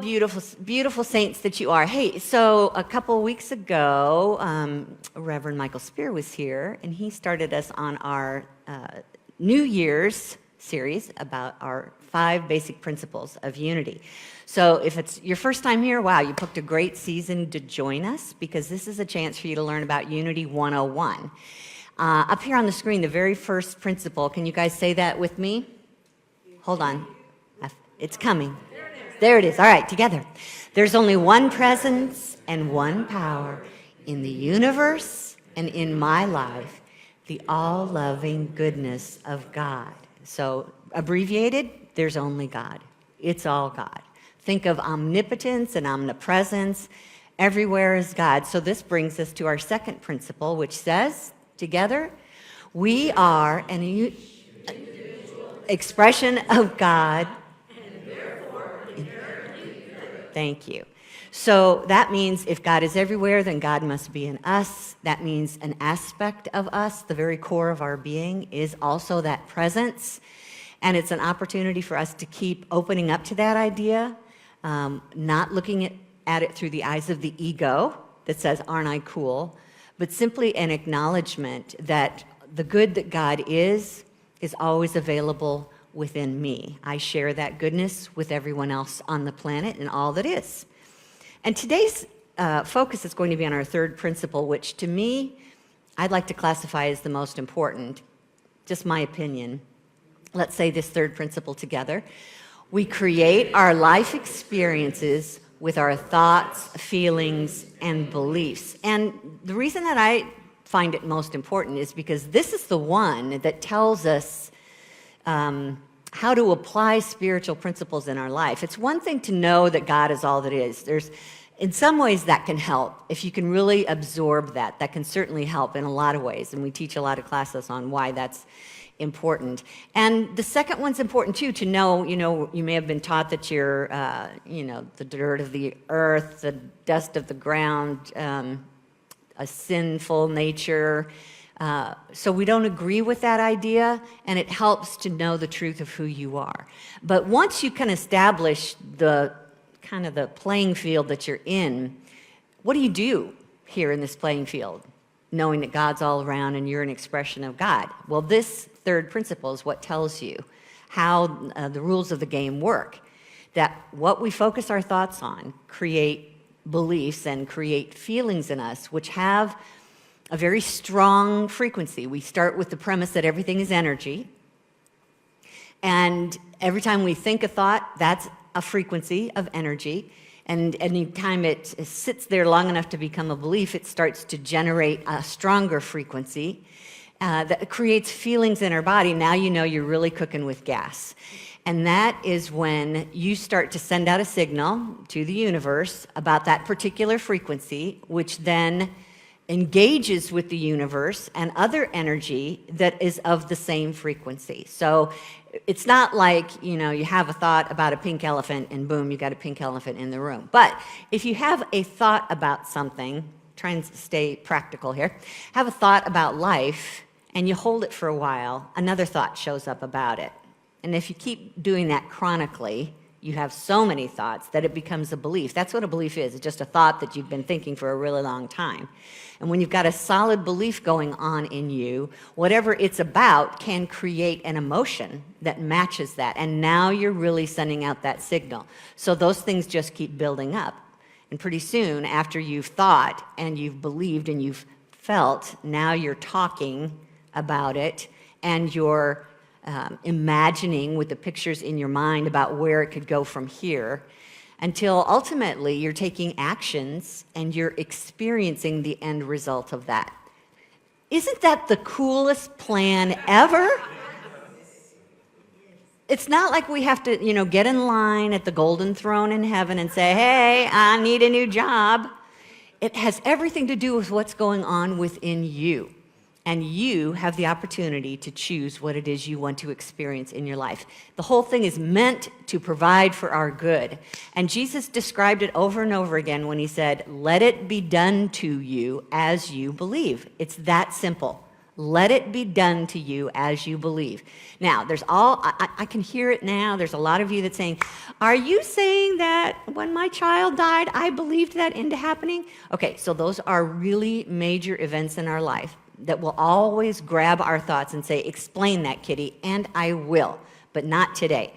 beautiful, beautiful saints that you are. Hey, so a couple weeks ago, Reverend Michael Spear was here, and he started us on our New Year's series about our 5 basic principles of unity. So if it's your first time here, wow, you picked a great season to join us, because this is a chance for you to learn about Unity 101. Up here on the screen, the very first principle, can you guys say that with me? Hold on. It's coming. There it is. All right, together. There's only one presence and one power in the universe and in my life, the all-loving goodness of God. So, abbreviated, there's only God. It's all God. Think of omnipotence and omnipresence. Everywhere is God. So this brings us to our second principle, which says, together, we are an expression of God. Thank you. So that means if God is everywhere, then God must be in us. That means an aspect of us, the very core of our being, is also that presence. And it's an opportunity for us to keep opening up to that idea, not looking at it through the eyes of the ego that says, aren't I cool? But simply an acknowledgement that the good that God is always available within me. I share that goodness with everyone else on the planet and all that is. And today's focus is going to be on our third principle, which to me, I'd like to classify as the most important, just my opinion. Let's say this third principle together. We create our life experiences with our thoughts, feelings, and beliefs. And the reason that I find it most important is because this is the one that tells us how to apply spiritual principles in our life. It's one thing to know that God is all that is. In some ways, that can help. If you can really absorb that, that can certainly help in a lot of ways. And we teach a lot of classes on why that's important. And the second one's important too, to know, you may have been taught that you're, the dirt of the earth, the dust of the ground, a sinful nature. So we don't agree with that idea, and it helps to know the truth of who you are. But once you can establish the playing field that you're in, what do you do here in this playing field, knowing that God's all around and you're an expression of God? Well, this third principle is what tells you how the rules of the game work, that what we focus our thoughts on create beliefs and create feelings in us, which have a very strong frequency. We start with the premise that everything is energy. And every time we think a thought, that's a frequency of energy. And any time it sits there long enough to become a belief, it starts to generate a stronger frequency that creates feelings in our body. Now you know you're really cooking with gas. And that is when you start to send out a signal to the universe about that particular frequency, which then engages with the universe and other energy that is of the same frequency. So it's not like, you have a thought about a pink elephant and boom, you got a pink elephant in the room. But if you have a thought about something, try and stay practical here, have a thought about life and you hold it for a while, another thought shows up about it. And if you keep doing that chronically, you have so many thoughts that it becomes a belief. That's what a belief is. It's just a thought that you've been thinking for a really long time. And when you've got a solid belief going on in you, whatever it's about can create an emotion that matches that. And now you're really sending out that signal. So those things just keep building up. And pretty soon, after you've thought and you've believed and you've felt, now you're talking about it and you're imagining with the pictures in your mind about where it could go from here, until ultimately you're taking actions and you're experiencing the end result of that. Isn't that the coolest plan ever? It's not like we have to, get in line at the golden throne in heaven and say, hey, I need a new job. It has everything to do with what's going on within you. And you have the opportunity to choose what it is you want to experience in your life. The whole thing is meant to provide for our good. And Jesus described it over and over again when he said, let it be done to you as you believe. It's that simple. Let it be done to you as you believe. Now, I can hear it now. There's a lot of you that's saying, are you saying that when my child died, I believed that into happening? Okay, so those are really major events in our life that will always grab our thoughts and say, explain that, Kitty, and I will, but not today.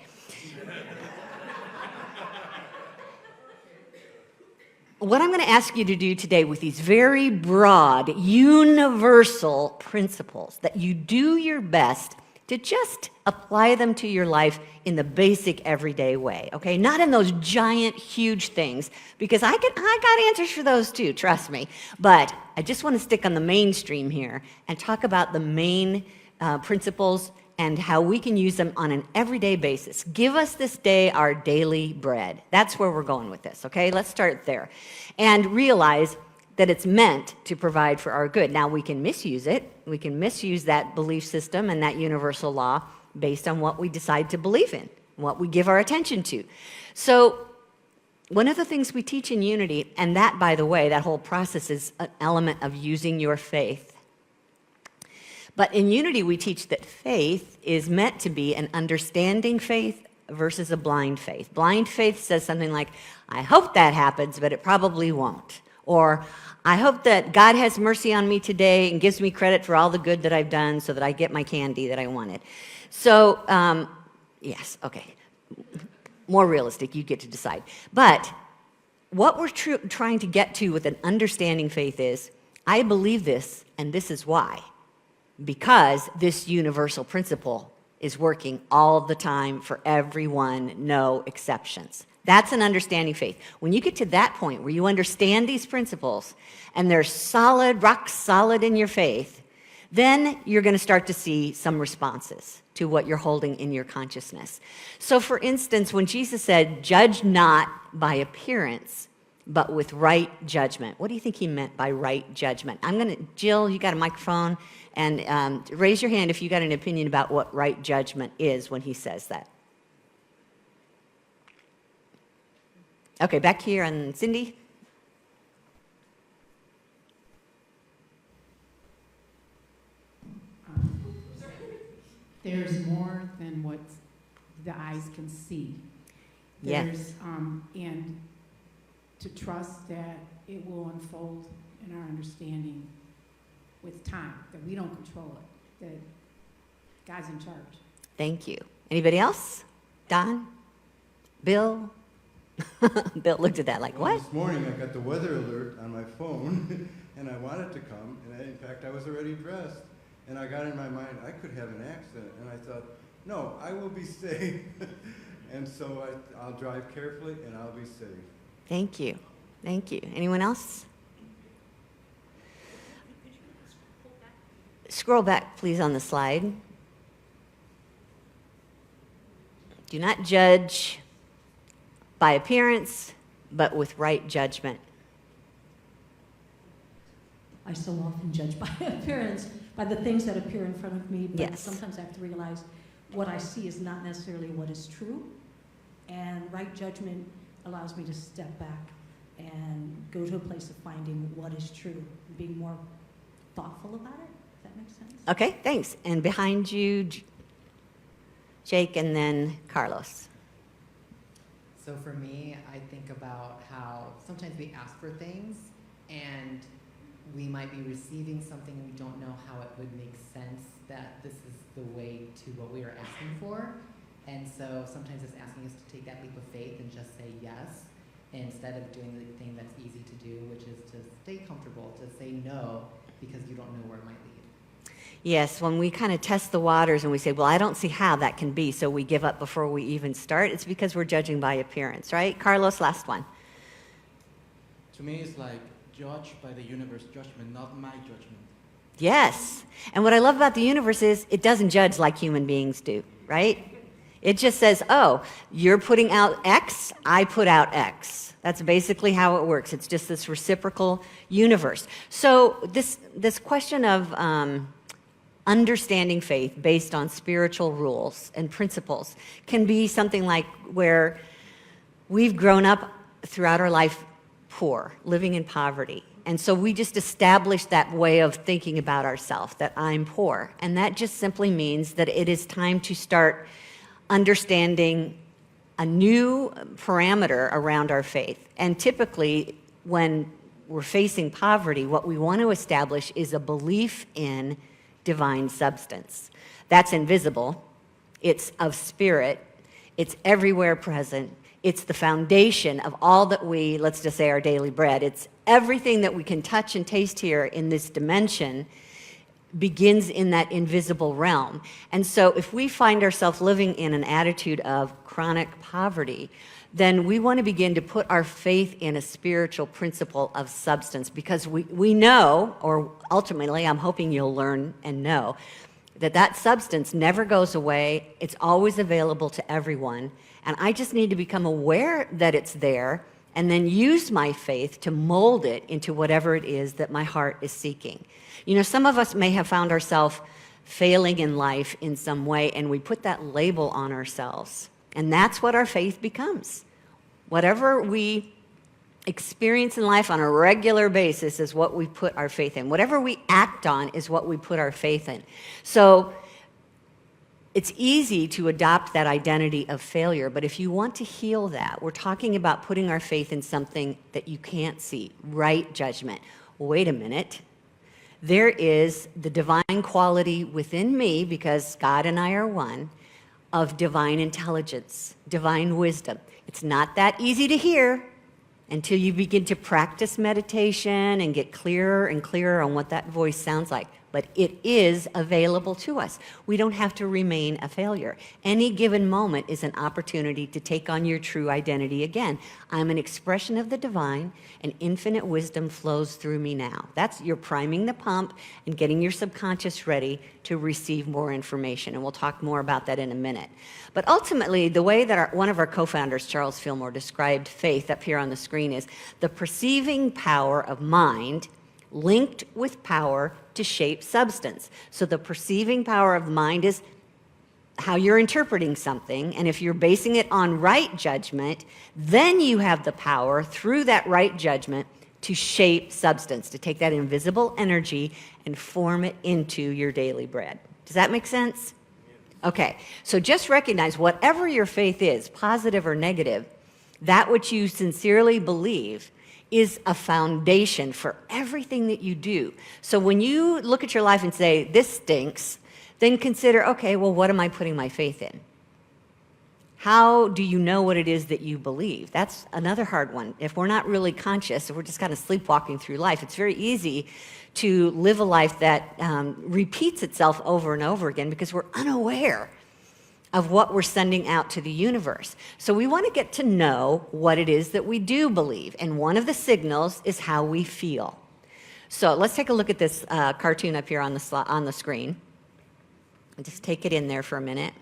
What I'm going to ask you to do today with these very broad, universal principles, that you do your best to just apply them to your life in the basic everyday way, okay? Not in those giant, huge things, because I got answers for those too, trust me. But I just want to stick on the mainstream here and talk about the main principles and how we can use them on an everyday basis. Give us this day our daily bread. That's where we're going with this, okay? Let's start there. And realize that it's meant to provide for our good. Now, we can misuse it. We can misuse that belief system and that universal law based on what we decide to believe in, what we give our attention to. So one of the things we teach in Unity, and that, by the way, that whole process is an element of using your faith. But in Unity, we teach that faith is meant to be an understanding faith versus a blind faith. Blind faith says something like, I hope that happens, but it probably won't. Or, I hope that God has mercy on me today and gives me credit for all the good that I've done so that I get my candy that I wanted. So, yes, okay. More realistic, you get to decide. But what we're trying to get to with an understanding faith is, I believe this, and this is why. Because this universal principle is working all the time for everyone, no exceptions. That's an understanding faith. When you get to that point where you understand these principles and they're solid, rock solid in your faith, then you're going to start to see some responses to what you're holding in your consciousness. So for instance, when Jesus said, judge not by appearance, but with right judgment. What do you think he meant by right judgment? Jill, you got a microphone, and raise your hand if you got an opinion about what right judgment is when he says that. Okay, back here on Cindy. There's more than what the eyes can see. Yes. And to trust that it will unfold in our understanding with time, that we don't control it, that God's in charge. Thank you. Anybody else? Don? Bill? Bill looked at that like, Well, what? This morning I got the weather alert on my phone, and I wanted to come, and in fact I was already dressed, and I got in my mind I could have an accident, and I thought, no, I will be safe, and so I'll drive carefully and I'll be safe. Thank you. Thank you. Anyone else? Scroll back, please, on the slide. Do not judge by appearance, but with right judgment. I so often judge by appearance, by the things that appear in front of me, but Yes. sometimes I have to realize what I see is not necessarily what is true, and right judgment allows me to step back and go to a place of finding what is true, being more thoughtful about it, if that makes sense. Okay, thanks. And behind you, Jake, and then Carlos. So for me, I think about how sometimes we ask for things and we might be receiving something and we don't know how it would make sense that this is the way to what we are asking for. And so sometimes it's asking us to take that leap of faith and just say yes, instead of doing the thing that's easy to do, which is to stay comfortable, to say no, because you don't know where it might lead. Yes, when we kind of test the waters and we say, well, I don't see how that can be, so we give up before we even start, it's because we're judging by appearance, right? Carlos, last one. To me, it's like judge by the universe judgment, not my judgment. Yes. And what I love about the universe is it doesn't judge like human beings do, right? It just says, oh, you're putting out X, I put out X. That's basically how it works. It's just this reciprocal universe. So this question of understanding faith based on spiritual rules and principles can be something like where we've grown up throughout our life poor, living in poverty. And so we just established that way of thinking about ourselves, that I'm poor. And that just simply means that it is time to start understanding a new parameter around our faith. And typically, when we're facing poverty, what we want to establish is a belief in divine substance. That's invisible, it's of spirit, it's everywhere present, it's the foundation of all that we, let's just say, our daily bread. It's everything that we can touch and taste here in this dimension begins in that invisible realm. And so if we find ourselves living in an attitude of chronic poverty, then we want to begin to put our faith in a spiritual principle of substance, because we know, or ultimately I'm hoping you'll learn and know, that that substance never goes away. It's always available to everyone. And I just need to become aware that it's there and then use my faith to mold it into whatever it is that my heart is seeking. You know, some of us may have found ourselves failing in life in some way, and we put that label on ourselves. And that's what our faith becomes. Whatever we experience in life on a regular basis is what we put our faith in. Whatever we act on is what we put our faith in. So it's easy to adopt that identity of failure, but if you want to heal that, we're talking about putting our faith in something that you can't see, right judgment. Wait a minute. There is the divine quality within me, because God and I are one, of divine intelligence, divine wisdom. It's not that easy to hear until you begin to practice meditation and get clearer and clearer on what that voice sounds like. But it is available to us. We don't have to remain a failure. Any given moment is an opportunity to take on your true identity again. I'm an expression of the divine, and infinite wisdom flows through me now. That's, you're priming the pump and getting your subconscious ready to receive more information. And we'll talk more about that in a minute. But ultimately, the way that one of our co-founders, Charles Fillmore, described faith up here on the screen is the perceiving power of mind linked with power to shape substance. So the perceiving power of the mind is how you're interpreting something, and if you're basing it on right judgment, then you have the power through that right judgment to shape substance, to take that invisible energy and form it into your daily bread. Does that make sense? Okay, so just recognize whatever your faith is, positive or negative, that which you sincerely believe is a foundation for everything that you do. So when you look at your life and say, this stinks, then consider, okay, well, what am I putting my faith in? How do you know what it is that you believe? That's another hard one. If we're not really conscious, if we're just kind of sleepwalking through life, it's very easy to live a life that repeats itself over and over again because we're unaware of what we're sending out to the universe. So we want to get to know what it is that we do believe. And one of the signals is how we feel. So let's take a look at this cartoon up here on the screen. And just take it in there for a minute.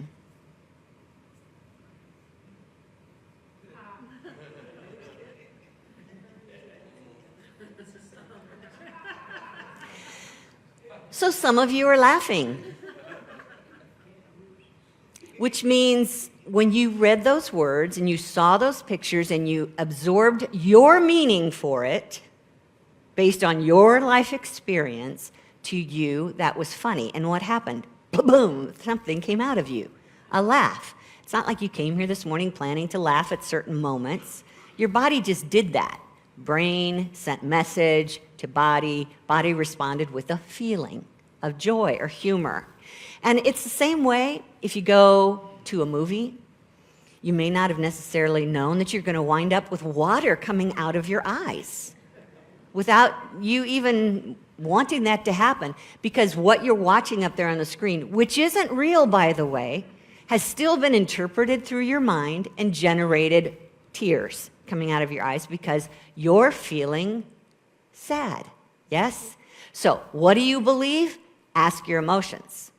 So some of you are laughing, which means when you read those words and you saw those pictures and you absorbed your meaning for it based on your life experience, to you that was funny. And what happened? Boom, something came out of you, a laugh. It's not like you came here this morning planning to laugh at certain moments. Your body just did that. Brain sent message to body, body responded with a feeling of joy or humor. And it's the same way if you go to a movie. You may not have necessarily known that you're going to wind up with water coming out of your eyes without you even wanting that to happen, because what you're watching up there on the screen, which isn't real, by the way, has still been interpreted through your mind and generated tears coming out of your eyes because you're feeling sad. Yes? So what do you believe? Ask your emotions.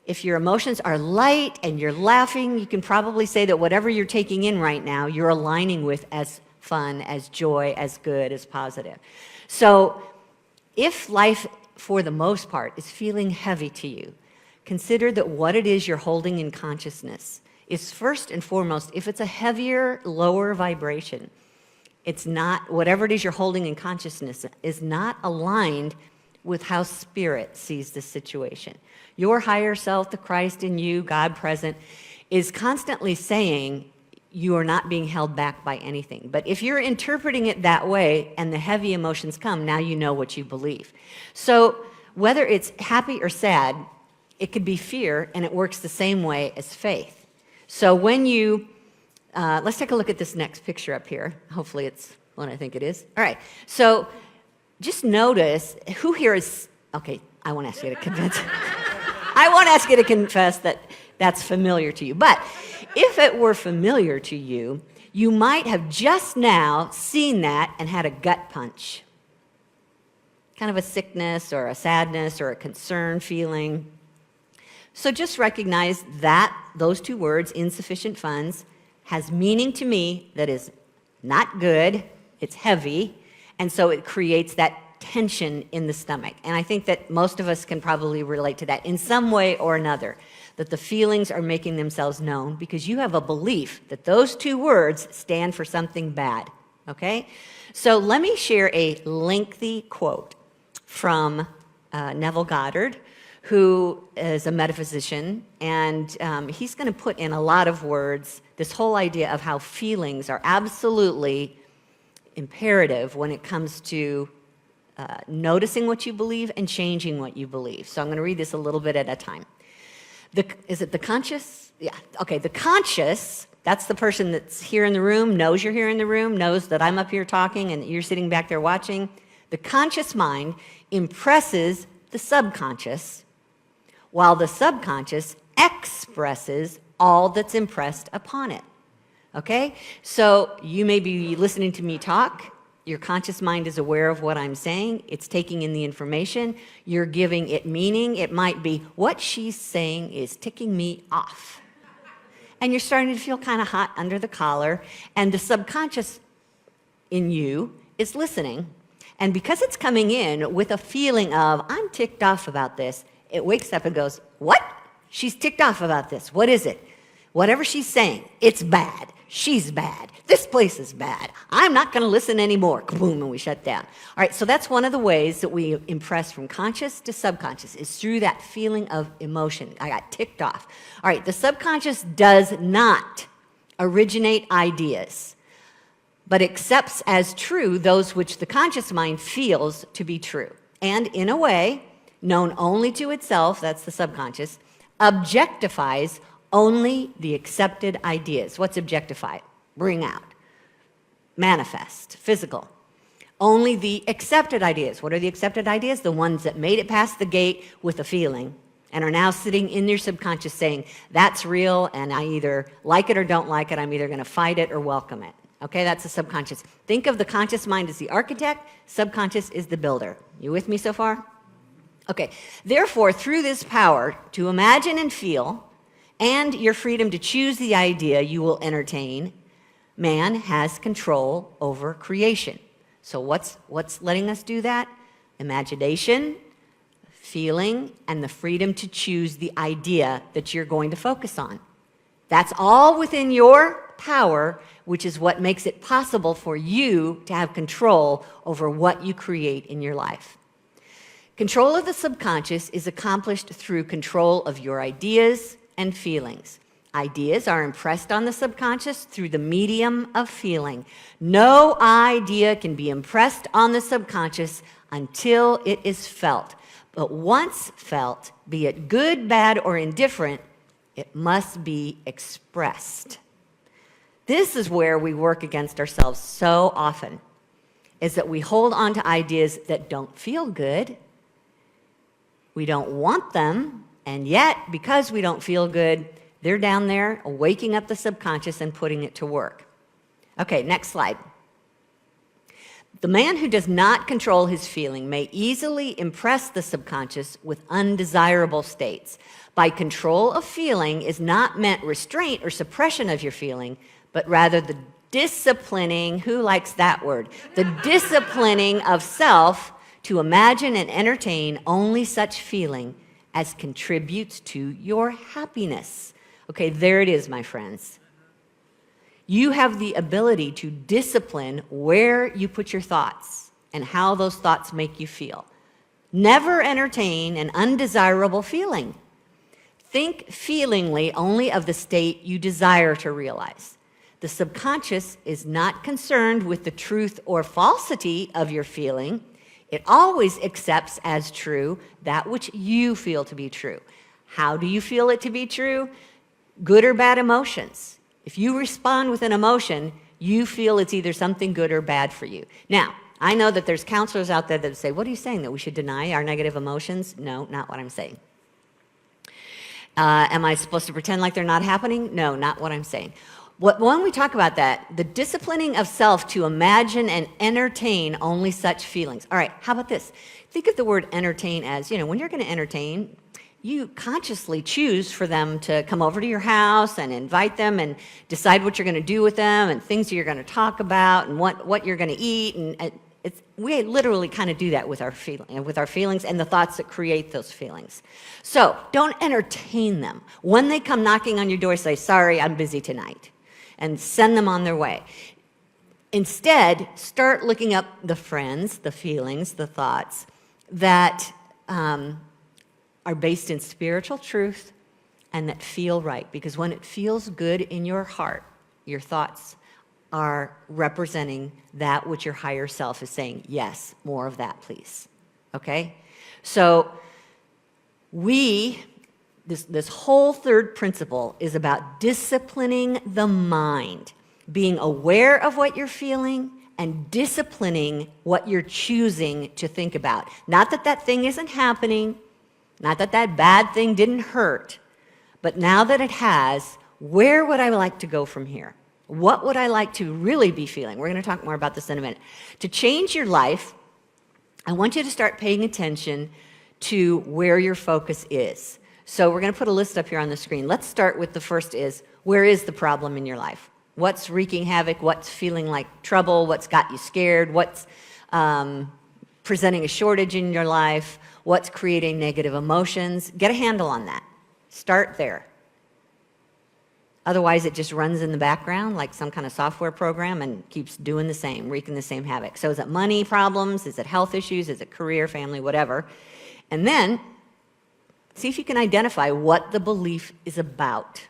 If your emotions are light and you're laughing, you can probably say that whatever you're taking in right now, you're aligning with as fun, as joy, as good, as positive. So if life, for the most part, is feeling heavy to you, consider that what it is you're holding in consciousness is first and foremost, if it's a heavier, lower vibration, It's not, whatever it is you're holding in consciousness is not aligned with how spirit sees the situation. Your higher self, the Christ in you, God present, is constantly saying you are not being held back by anything. But if you're interpreting it that way and the heavy emotions come, now you know what you believe. So whether it's happy or sad, it could be fear, and it works the same way as faith. So when you, let's take a look at this next picture up here. Hopefully it's what I think it is. All right, so just notice who here is, okay, I won't ask you to convince. I won't ask you to confess that that's familiar to you. But if it were familiar to you, you might have just now seen that and had a gut punch. Kind of a sickness or a sadness or a concern feeling. So just recognize that those two words, insufficient funds, has meaning to me that is not good, it's heavy, and so it creates that tension in the stomach. And I think that most of us can probably relate to that in some way or another, that the feelings are making themselves known because you have a belief that those two words stand for something bad, okay? So let me share a lengthy quote from Neville Goddard, who is a metaphysician, and he's going to put in a lot of words this whole idea of how feelings are absolutely imperative when it comes to noticing what you believe and changing what you believe. So I'm going to read this a little bit at a time. Is it the conscious? Yeah, okay, the conscious, that's the person that's here in the room, knows you're here in the room, knows that I'm up here talking and you're sitting back there watching. The conscious mind impresses the subconscious, while the subconscious expresses all that's impressed upon it. Okay? So you may be listening to me talk. Your conscious mind is aware of what I'm saying. It's taking in the information. You're giving it meaning. It might be, what she's saying is ticking me off. And you're starting to feel kind of hot under the collar. And the subconscious in you is listening. And because it's coming in with a feeling of, I'm ticked off about this, it wakes up and goes, what? She's ticked off about this. What is it? Whatever she's saying, it's bad. She's bad. This place is bad. I'm not going to listen anymore. Kaboom, and we shut down. All right, so that's one of the ways that we impress from conscious to subconscious is through that feeling of emotion. I got ticked off. All right, the subconscious does not originate ideas, but accepts as true those which the conscious mind feels to be true. And in a way, known only to itself, that's the subconscious, objectifies only the accepted ideas. What's objectify? Bring out. Manifest. Physical. Only the accepted ideas. What are the accepted ideas? The ones that made it past the gate with a feeling and are now sitting in your subconscious saying, that's real and I either like it or don't like it. I'm either going to fight it or welcome it. Okay, that's the subconscious. Think of the conscious mind as the architect. Subconscious is the builder. You with me so far? Okay, therefore, through this power to imagine and feel, and your freedom to choose the idea you will entertain, man has control over creation. So what's letting us do that? Imagination, feeling, and the freedom to choose the idea that you're going to focus on. That's all within your power, which is what makes it possible for you to have control over what you create in your life. Control of the subconscious is accomplished through control of your ideas and feelings. Ideas are impressed on the subconscious through the medium of feeling. No idea can be impressed on the subconscious until it is felt. But once felt, be it good, bad, or indifferent, it must be expressed. This is where we work against ourselves so often, is that we hold on to ideas that don't feel good. We don't want them, and yet, because we don't feel good, they're down there waking up the subconscious and putting it to work. Okay, next slide. The man who does not control his feeling may easily impress the subconscious with undesirable states. By control of feeling is not meant restraint or suppression of your feeling, but rather the disciplining, who likes that word? The disciplining of self to imagine and entertain only such feeling as contributes to your happiness. Okay, there it is, my friends. You have the ability to discipline where you put your thoughts and how those thoughts make you feel. Never entertain an undesirable feeling. Think feelingly only of the state you desire to realize. The subconscious is not concerned with the truth or falsity of your feeling. It always accepts as true that which you feel to be true. How do you feel it to be true? Good or bad emotions. If you respond with an emotion, you feel it's either something good or bad for you. Now, I know that there's counselors out there that say, what are you saying, that we should deny our negative emotions? No, not what I'm saying. Am I supposed to pretend like they're not happening? No, not what I'm saying. When we talk about that, the disciplining of self to imagine and entertain only such feelings. All right, how about this? Think of the word entertain as, when you're going to entertain, you consciously choose for them to come over to your house and invite them and decide what you're going to do with them and things you're going to talk about and what you're going to eat. And we literally kind of do that with our feelings and the thoughts that create those feelings. So don't entertain them. When they come knocking on your door, say, sorry, I'm busy tonight, and send them on their way. Instead, start looking up the friends, the feelings, the thoughts that are based in spiritual truth and that feel right. Because when it feels good in your heart, your thoughts are representing that which your higher self is saying, yes, more of that, please. Okay? So this whole third principle is about disciplining the mind, being aware of what you're feeling and disciplining what you're choosing to think about. Not that that thing isn't happening, not that that bad thing didn't hurt, but now that it has, where would I like to go from here? What would I like to really be feeling? We're going to talk more about this in a minute. To change your life, I want you to start paying attention to where your focus is. So we're going to put a list up here on the screen. Let's start with the first is, where is the problem in your life? What's wreaking havoc? What's feeling like trouble? What's got you scared? What's presenting a shortage in your life? What's creating negative emotions? Get a handle on that. Start there. Otherwise, it just runs in the background like some kind of software program and keeps doing the same, wreaking the same havoc. So is it money problems? Is it health issues? Is it career, family, whatever? And then see if you can identify what the belief is about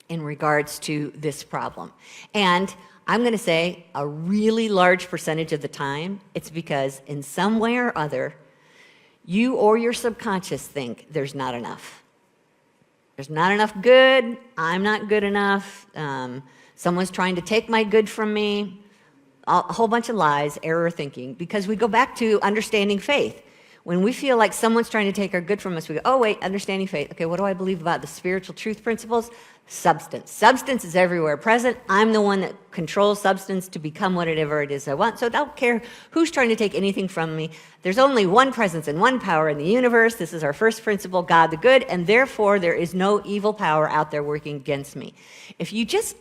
in regards to this problem. And I'm going to say a really large percentage of the time, it's because in some way or other, you or your subconscious think there's not enough. There's not enough good. I'm not good enough. Someone's trying to take my good from me. A whole bunch of lies, error thinking, because we go back to understanding faith. When we feel like someone's trying to take our good from us, we go, oh, wait, understanding faith. Okay, what do I believe about the spiritual truth principles? Substance. Substance is everywhere present. I'm the one that controls substance to become whatever it is I want. So I don't care who's trying to take anything from me. There's only one presence and one power in the universe. This is our first principle, God the good, and therefore there is no evil power out there working against me. If you just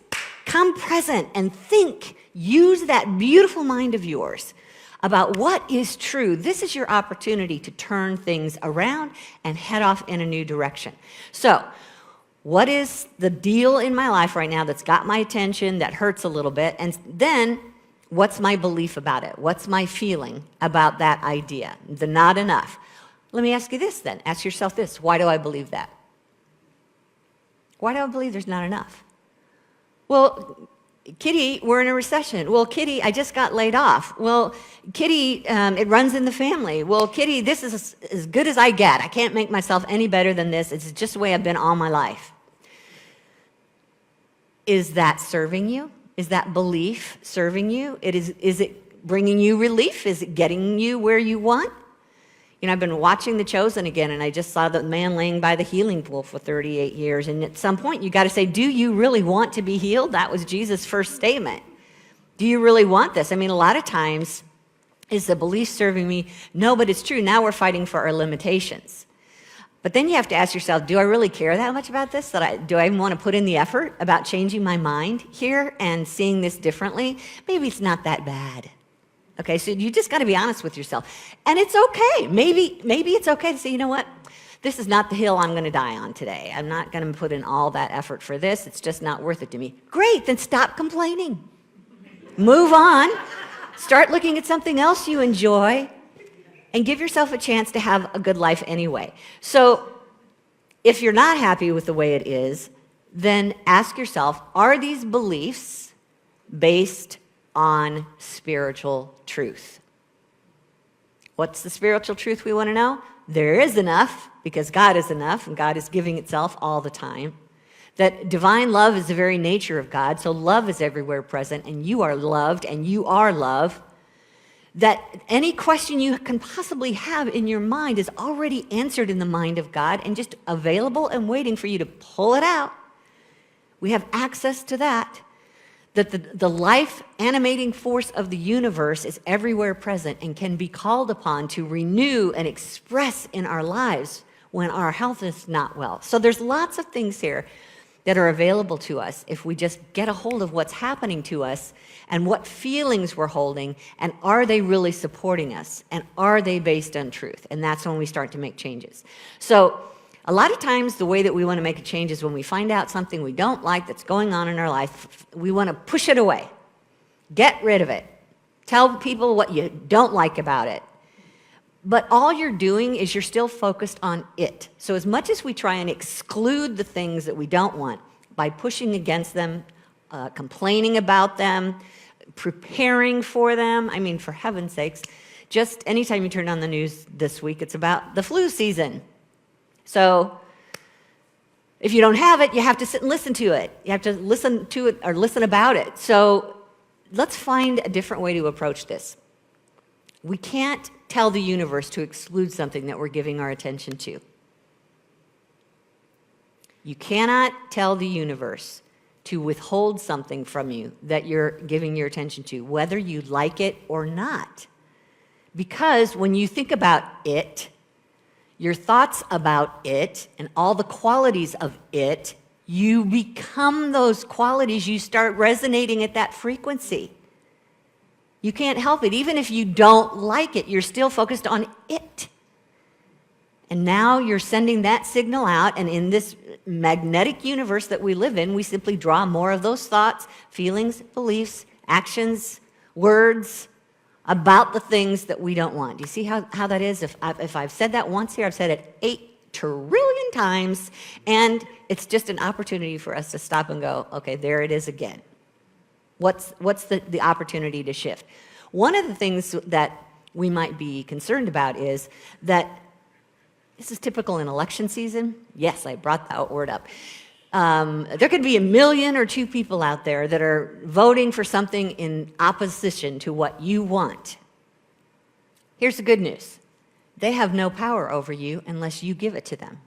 come present and think, use that beautiful mind of yours about what is true, this is your opportunity to turn things around and head off in a new direction. So, what is the deal in my life right now that's got my attention, that hurts a little bit? And then, what's my belief about it? What's my feeling about that idea? The not enough. Let me ask you this then. Ask yourself this. Why do I believe that? Why do I believe there's not enough? Well, Kitty, we're in a recession. Well, Kitty, I just got laid off. Well, Kitty, it runs in the family. Well, Kitty, this is as good as I get. I can't make myself any better than this. It's just the way I've been all my life. Is that serving you? Is that belief serving you? Is it bringing you relief? Is it getting you where you want? I've been watching The Chosen again, and I just saw the man laying by the healing pool for 38 years. And at some point, you got to say, do you really want to be healed? That was Jesus' first statement. Do you really want this? A lot of times, is the belief serving me? No, but it's true. Now we're fighting for our limitations. But then you have to ask yourself, do I really care that much about this? Do I even want to put in the effort about changing my mind here and seeing this differently? Maybe it's not that bad. Okay, so you just got to be honest with yourself. And it's okay. Maybe it's okay to say, you know what? This is not the hill I'm going to die on today. I'm not going to put in all that effort for this. It's just not worth it to me. Great, then stop complaining. Move on. Start looking at something else you enjoy and give yourself a chance to have a good life anyway. So if you're not happy with the way it is, then ask yourself, are these beliefs based on spiritual truth? What's the spiritual truth we want to know? There is enough, because God is enough, and God is giving itself all the time. That divine love is the very nature of God, so love is everywhere present, and you are loved, and you are love. That any question you can possibly have in your mind is already answered in the mind of God and just available and waiting for you to pull it out. We have access to that. That the life animating force of the universe is everywhere present and can be called upon to renew and express in our lives when our health is not well. So there's lots of things here that are available to us if we just get a hold of what's happening to us and what feelings we're holding, and are they really supporting us, and are they based on truth? And that's when we start to make changes. So a lot of times the way that we want to make a change is when we find out something we don't like that's going on in our life, we want to push it away. Get rid of it. Tell people what you don't like about it. But all you're doing is you're still focused on it. So as much as we try and exclude the things that we don't want by pushing against them, complaining about them, preparing for them, I mean, for heaven's sakes, just anytime you turn on the news this week, it's about the flu season. So if you don't have it, you have to sit and listen to it. You have to listen to it or listen about it. So let's find a different way to approach this. We can't tell the universe to exclude something that we're giving our attention to. You cannot tell the universe to withhold something from you that you're giving your attention to, whether you like it or not. Because when you think about it, your thoughts about it, and all the qualities of it, you become those qualities. You start resonating at that frequency. You can't help it. Even if you don't like it, you're still focused on it. And now you're sending that signal out, and in this magnetic universe that we live in, we simply draw more of those thoughts, feelings, beliefs, actions, words about the things that we don't want. Do you see how that is? If I've said that once here, I've said it 8 trillion times, and it's just an opportunity for us to stop and go, okay, there it is again. What's the opportunity to shift? One of the things that we might be concerned about is that this is typical in election season. Yes, I brought that word up. There could be 1 million or 2 people out there that are voting for something in opposition to what you want. Here's the good news. They have no power over you unless you give it to them.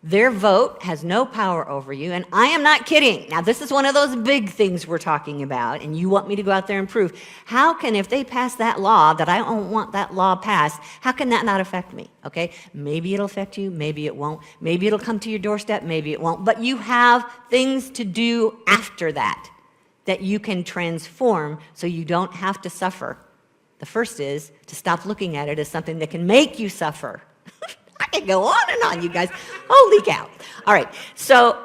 Their vote has no power over you, and I am not kidding. Now, this is one of those big things we're talking about, and you want me to go out there and prove. How can, if they pass that law that I don't want that law passed, how can that not affect me? Okay, maybe it'll affect you, maybe it won't. Maybe it'll come to your doorstep, maybe it won't. But you have things to do after that you can transform so you don't have to suffer. The first is to stop looking at it as something that can make you suffer. I can go on and on, you guys. Holy cow. All right, so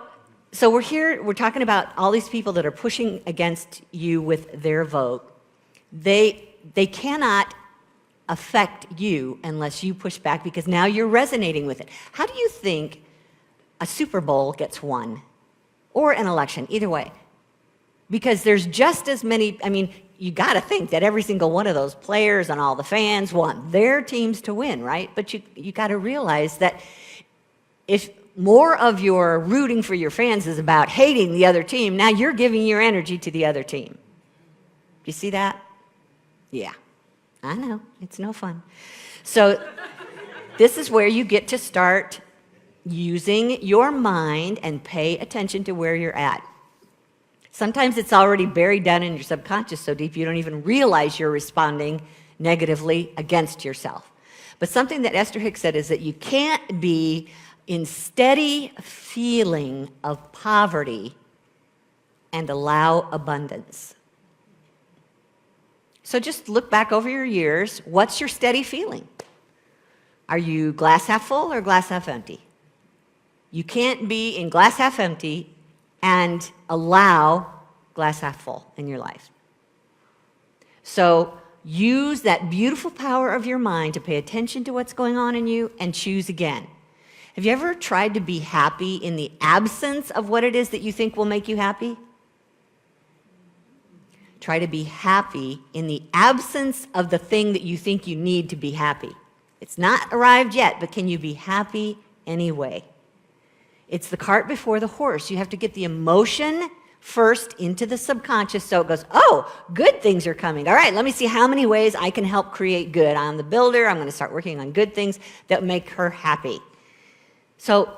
we're here, we're talking about all these people that are pushing against you with their vote. They cannot affect you unless you push back, because now you're resonating with it. How do you think a Super Bowl gets won? Or an election, either way. Because there's just as many, I mean, you got to think that every single one of those players and all the fans want their teams to win, right? But you got to realize that if more of your rooting for your fans is about hating the other team, now you're giving your energy to the other team. Do you see that? Yeah, I know. It's no fun. So this is where you get to start using your mind and pay attention to where you're at. Sometimes it's already buried down in your subconscious so deep you don't even realize you're responding negatively against yourself. But something that Esther Hicks said is that you can't be in steady feeling of poverty and allow abundance. So just look back over your years. What's your steady feeling? Are you glass half full or glass half empty? You can't be in glass half empty and allow glass half full in your life. So use that beautiful power of your mind to pay attention to what's going on in you and choose again. Have you ever tried to be happy in the absence of what it is that you think will make you happy? Try to be happy in the absence of the thing that you think you need to be happy. It's not arrived yet, but can you be happy anyway? It's the cart before the horse. You have to get the emotion first into the subconscious so it goes, oh, good things are coming. All right, let me see how many ways I can help create good. I'm the builder. I'm going to start working on good things that make her happy. So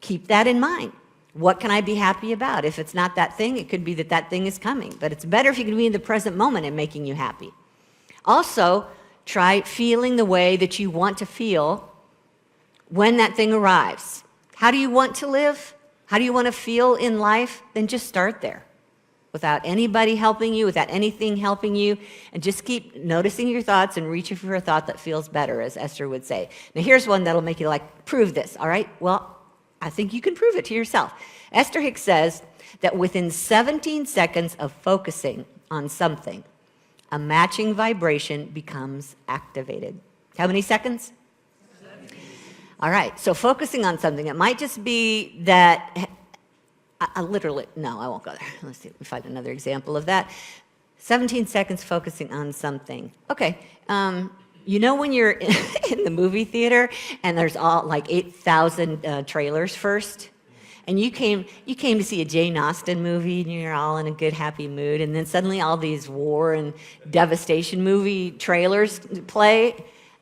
keep that in mind. What can I be happy about? If it's not that thing, it could be that that thing is coming. But it's better if you can be in the present moment and making you happy. Also, try feeling the way that you want to feel when that thing arrives. How do you want to live? How do you want to feel in life? Then just start there. Without anybody helping you, without anything helping you, and just keep noticing your thoughts and reaching for a thought that feels better, as Esther would say. Now here's one that'll make you like, prove this, all right? Well, I think you can prove it to yourself. Esther Hicks says that within 17 seconds of focusing on something, a matching vibration becomes activated. How many seconds? 17. All right, so focusing on something, it might just be that, I won't go there. Let's see, let me find another example of that. 17 seconds focusing on something. Okay, you know when you're in the movie theater and there's all like 8,000 trailers first? And you came to see a Jane Austen movie and you're all in a good, happy mood, and then suddenly all these war and devastation movie trailers play,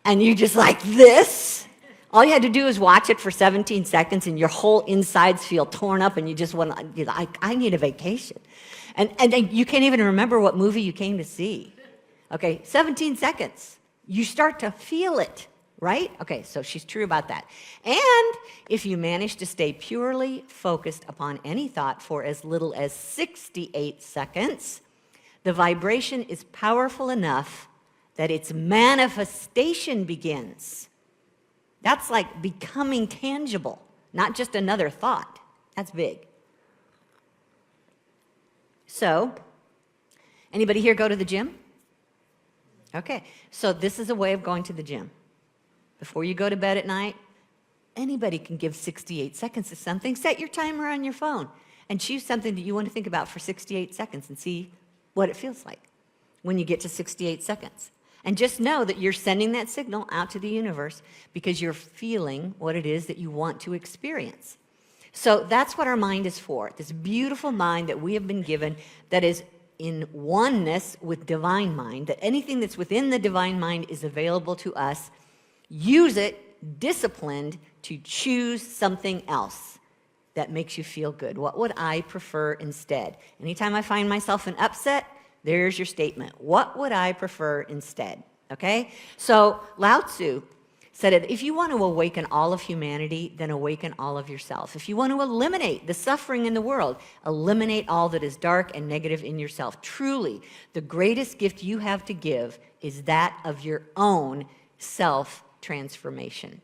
and you're just like this. All you had to do is watch it for 17 seconds and your whole insides feel torn up and you just want to, I need a vacation. And you can't even remember what movie you came to see. Okay, 17 seconds. You start to feel it, right? Okay, so she's true about that. And if you manage to stay purely focused upon any thought for as little as 68 seconds, the vibration is powerful enough that its manifestation begins. That's like becoming tangible, not just another thought. That's big. So, anybody here go to the gym? Okay, so this is a way of going to the gym. Before you go to bed at night, anybody can give 68 seconds to something. Set your timer on your phone and choose something that you want to think about for 68 seconds and see what it feels like when you get to 68 seconds. And just know that you're sending that signal out to the universe because you're feeling what it is that you want to experience. So that's what our mind is for, this beautiful mind that we have been given that is in oneness with divine mind, that anything that's within the divine mind is available to us. Use it, disciplined, to choose something else that makes you feel good. What would I prefer instead? Anytime I find myself in upset, there's your statement. What would I prefer instead? Okay? So Lao Tzu said that if you want to awaken all of humanity, then awaken all of yourself. If you want to eliminate the suffering in the world, eliminate all that is dark and negative in yourself. Truly, the greatest gift you have to give is that of your own self-transformation.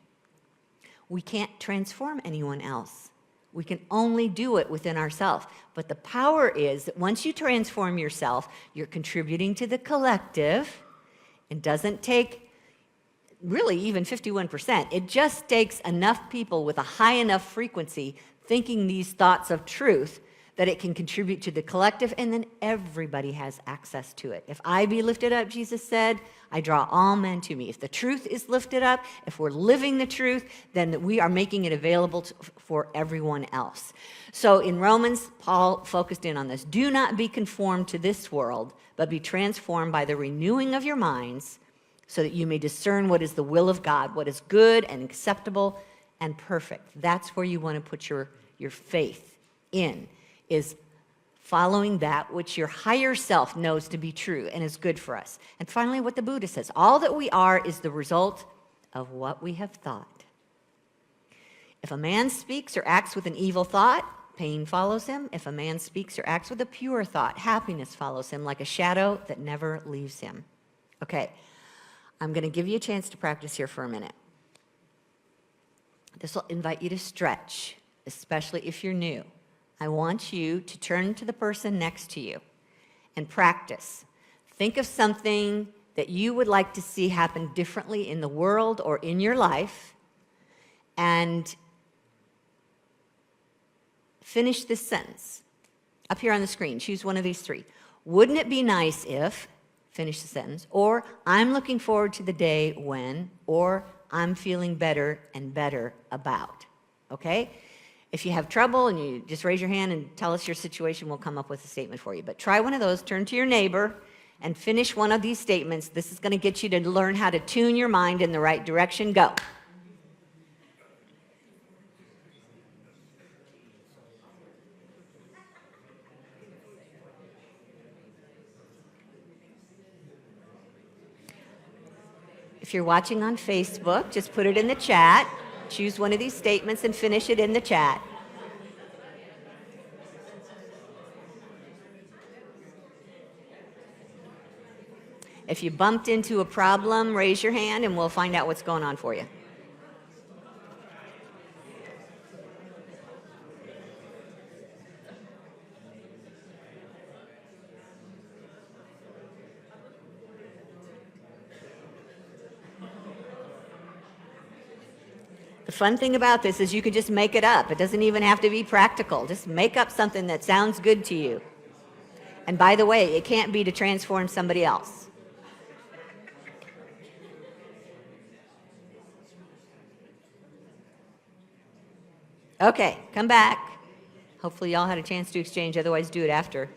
We can't transform anyone else. We can only do it within ourselves. But the power is that once you transform yourself, you're contributing to the collective. It doesn't take really even 51%. It just takes enough people with a high enough frequency thinking these thoughts of truth that it can contribute to the collective, and then everybody has access to it. If I be lifted up, Jesus said, I draw all men to me. If the truth is lifted up, if we're living the truth, then we are making it available for everyone else. So in Romans, Paul focused in on this. Do not be conformed to this world, but be transformed by the renewing of your minds, so that you may discern what is the will of God, what is good and acceptable and perfect. That's where you want to put your faith in, is following that which your higher self knows to be true and is good for us. And finally, what the Buddha says, all that we are is the result of what we have thought. If a man speaks or acts with an evil thought, pain follows him. If a man speaks or acts with a pure thought, happiness follows him like a shadow that never leaves him. Okay. I'm going to give you a chance to practice here for a minute. This will invite you to stretch, especially if you're new. I want you to turn to the person next to you and practice. Think of something that you would like to see happen differently in the world or in your life, and finish this sentence. Up here on the screen, choose one of these three. Wouldn't it be nice if, finish the sentence, or I'm looking forward to the day when, or I'm feeling better and better about, okay? If you have trouble and you just raise your hand and tell us your situation, we'll come up with a statement for you. But try one of those, turn to your neighbor, and finish one of these statements. This is going to get you to learn how to tune your mind in the right direction. Go. If you're watching on Facebook, just put it in the chat. Choose one of these statements and finish it in the chat. If you bumped into a problem, raise your hand and we'll find out what's going on for you. The fun thing about this is you can just make it up. It doesn't even have to be practical. Just make up something that sounds good to you. And by the way, it can't be to transform somebody else. Okay, come back. Hopefully y'all had a chance to exchange, otherwise do it after.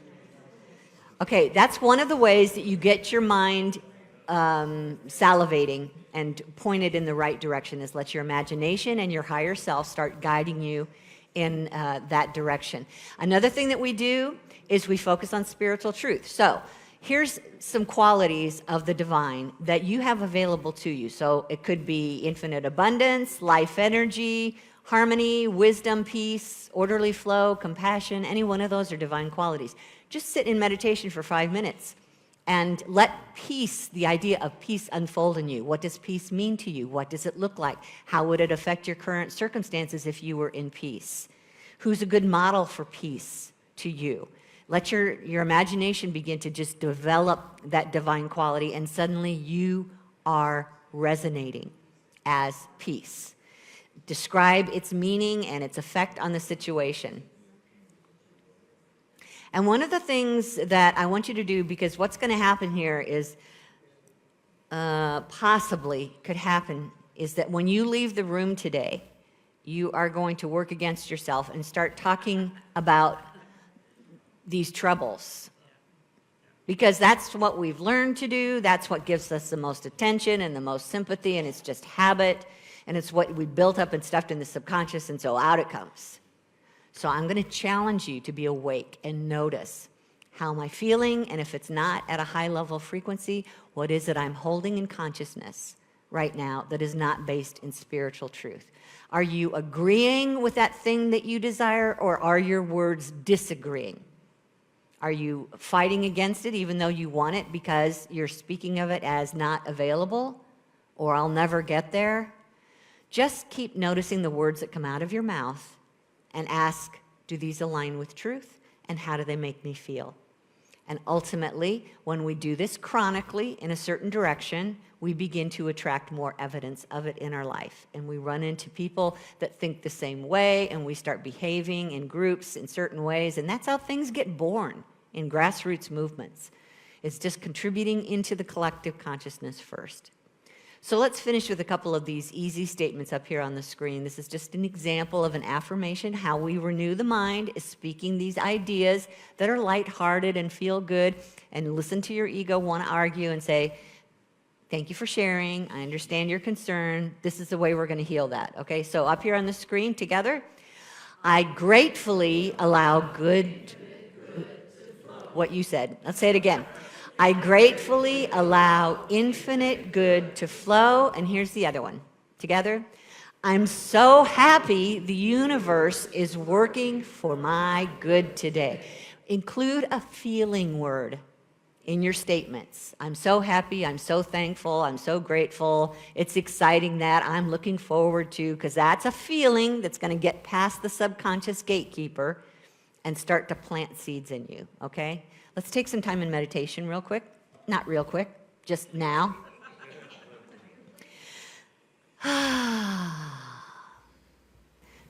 Okay, that's one of the ways that you get your mind salivating and pointed in the right direction, is let your imagination and your higher self start guiding you in that direction. Another thing that we do is we focus on spiritual truth. So here's some qualities of the divine that you have available to you. So it could be infinite abundance, life energy, harmony, wisdom, peace, orderly flow, compassion. Any one of those are divine qualities. Just sit in meditation for 5 minutes and let peace, the idea of peace, unfold in you. What does peace mean to you? What does it look like? How would it affect your current circumstances if you were in peace? Who's a good model for peace to you? Let your imagination begin to just develop that divine quality, and suddenly you are resonating as peace. Describe its meaning and its effect on the situation. And one of the things that I want you to do, because what's going to happen here is possibly could happen, is that when you leave the room today, you are going to work against yourself and start talking about these troubles. Because that's what we've learned to do. That's what gives us the most attention and the most sympathy, and it's just habit, and it's what we built up and stuffed in the subconscious, and so out it comes. So I'm going to challenge you to be awake and notice, how am I feeling? And if it's not at a high level frequency, what is it I'm holding in consciousness right now that is not based in spiritual truth? Are you agreeing with that thing that you desire, or are your words disagreeing? Are you fighting against it even though you want it because you're speaking of it as not available, or I'll never get there? Just keep noticing the words that come out of your mouth and ask, do these align with truth? And how do they make me feel? And ultimately, when we do this chronically in a certain direction, we begin to attract more evidence of it in our life. And we run into people that think the same way, and we start behaving in groups in certain ways. And that's how things get born in grassroots movements. It's just contributing into the collective consciousness first. So let's finish with a couple of these easy statements up here on the screen. This is just an example of an affirmation. How we renew the mind is speaking these ideas that are lighthearted and feel good, and listen to your ego want to argue and say, thank you for sharing. I understand your concern. This is the way we're going to heal that. Okay, so up here on the screen together, I gratefully allow good, what you said. Let's say it again. I gratefully allow infinite good to flow. And here's the other one. Together. I'm so happy the universe is working for my good today. Include a feeling word in your statements. I'm so happy, I'm so thankful, I'm so grateful. It's exciting that I'm looking forward to, because that's a feeling that's going to get past the subconscious gatekeeper and start to plant seeds in you, okay? Let's take some time in meditation real quick. Not real quick, just now.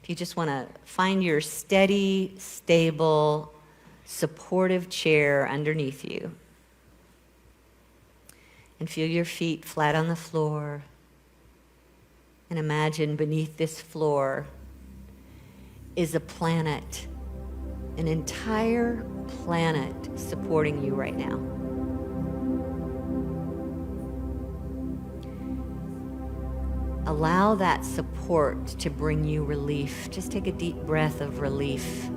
If you just want to find your steady, stable, supportive chair underneath you, and feel your feet flat on the floor, and imagine beneath this floor is a planet, an entire planet supporting you right now. Allow that support to bring you relief. Just take a deep breath of relief.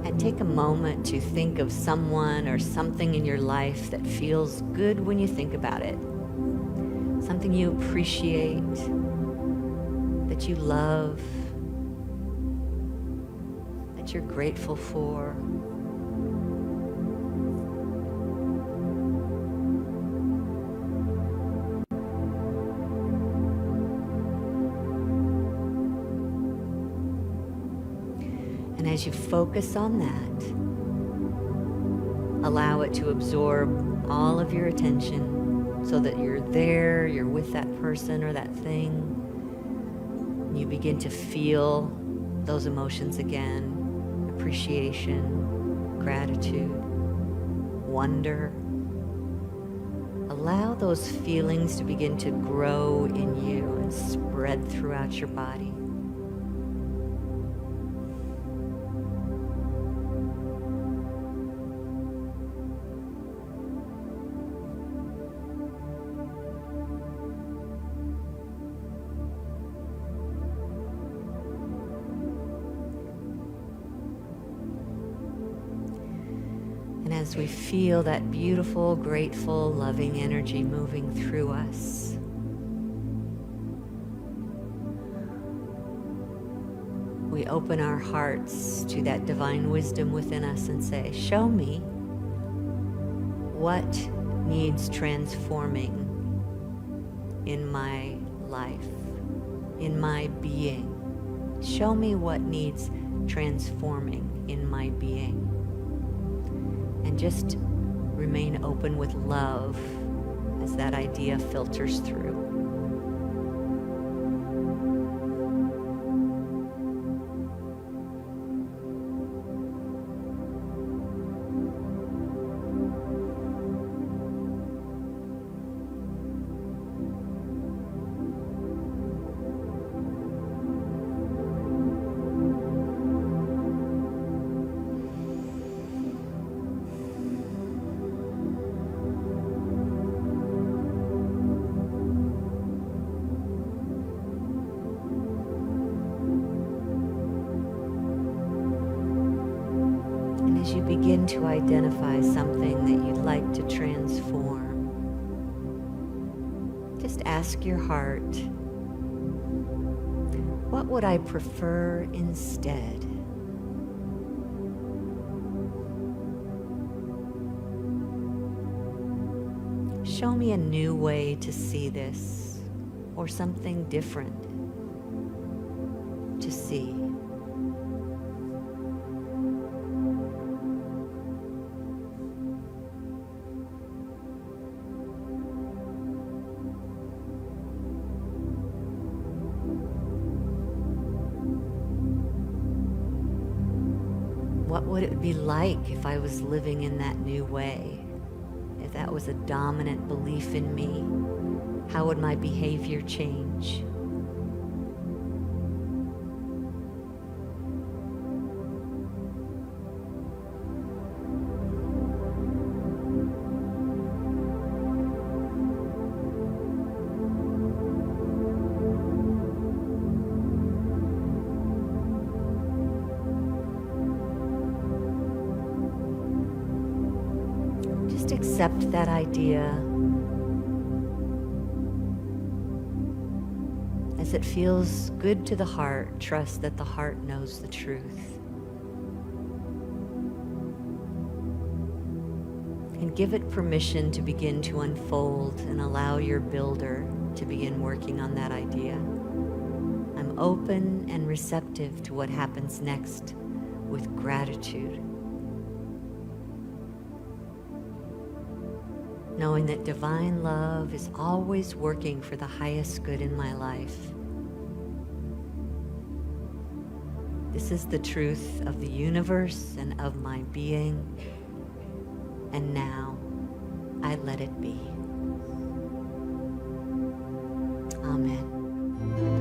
And take a moment to think of someone or something in your life that feels good when you think about it. Something you appreciate, that you love, that you're grateful for. And as you focus on that, allow it to absorb all of your attention so that you're there, you're with that person or that thing. And you begin to feel those emotions again. Appreciation, gratitude, wonder. Allow those feelings to begin to grow in you and spread throughout your body. And as we feel that beautiful, grateful, loving energy moving through us, we open our hearts to that divine wisdom within us and say, show me what needs transforming in my life, in my being. Show me what needs transforming in my being. And just remain open with love as that idea filters through. As you begin to identify something that you'd like to transform, just ask your heart, what would I prefer instead? Show me a new way to see this, or something different to see. What would it be like if I was living in that new way? If that was a dominant belief in me, how would my behavior change? Just accept that idea As it feels good to the heart, trust that the heart knows the truth. And give it permission to begin to unfold and allow your builder to begin working on that idea. I'm open and receptive to what happens next with gratitude. Knowing that divine love is always working for the highest good in my life. This is the truth of the universe and of my being. And now, I let it be. Amen.